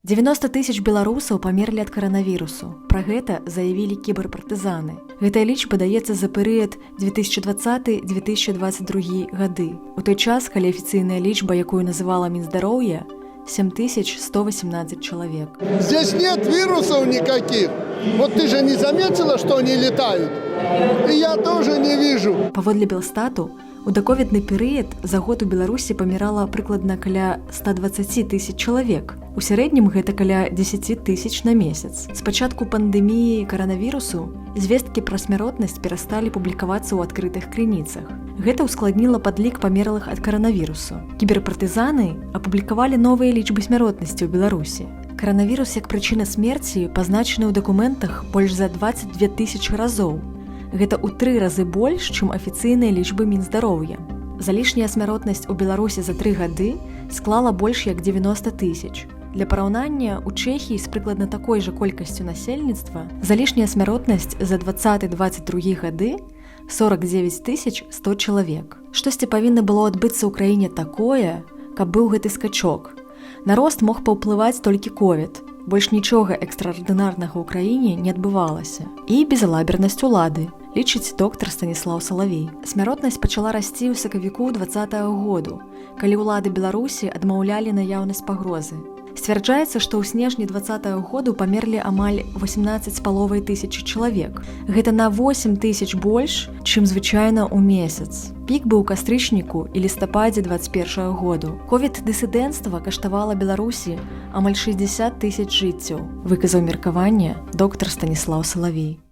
90 тысяч беларусаў памерлі ад каранавірусу. Пра гэта заявілі кіберпартызаны. Гэтая лічба даецца за перыяд 2020-2022 гады. У той час, калі афіцыйная лічба, якую называла Мінздароўе, 7118 человек. Здесь нет вирусов никаких. Вот ты же не заметила, что они летают? И я тоже не вижу. Паводле Белстату, у даковідны перыяд за год у Беларусі памірала прыкладна каля 120 тысяч чалавек. У сярэднім гэта каля 10 тысяч на месяц. З пачатку пандэміі каранавірусу звесткі пра смяротнасць перасталі публікавацца ў адкрытых крыніцах. Гэта ўскладніла падлік памерлых ад каранавірусу. Кіберпартызаны апублікавалі новыя лічбы смяротнасці ў Беларусі. Каранавірус як прычына смерці пазначаны ў дакументах больш за 22 тысячы разоў. Гэта ў 3 разы больш, чым афіцыйныя лічбы Мінздароўя. Залішняя смяротнасць у Беларусі за 3 гады склала больш як 90 тысяч. Для параўнання, у Чэхіі з прыкладна такой жа колькасцю насельніцтва залішняя смяротнасць за 20-22 гады 49 100 чалавек. Штосьці павінна было адбыцца ў краіне такое, каб быў гэты скачок. На рост мог паўплываць толькі ковід. Больш нічога экстраардынарнага ў краіне не адбывалася. І безалабернасць улады, лічыць доктар Станіслаў Салавей. Смяротнасць пачала расці ў сакавіку 2020 году, калі ўлады Беларусі адмаўлялі наяўнасць пагрозы. Сцвярджаецца, што ў снежні 2020 году памерлі амаль 18,5 тысячы чалавек. Гэта на 8 тысяч больш, чым звычайна ў месяц. Пік быў у кастрычніку і лістападзе 2021 году. Ковід-дысідэнцтва каштавала Беларусі амаль 60 тысяч жыццяў, выказаў меркаванне доктар Станіслаў Салавей.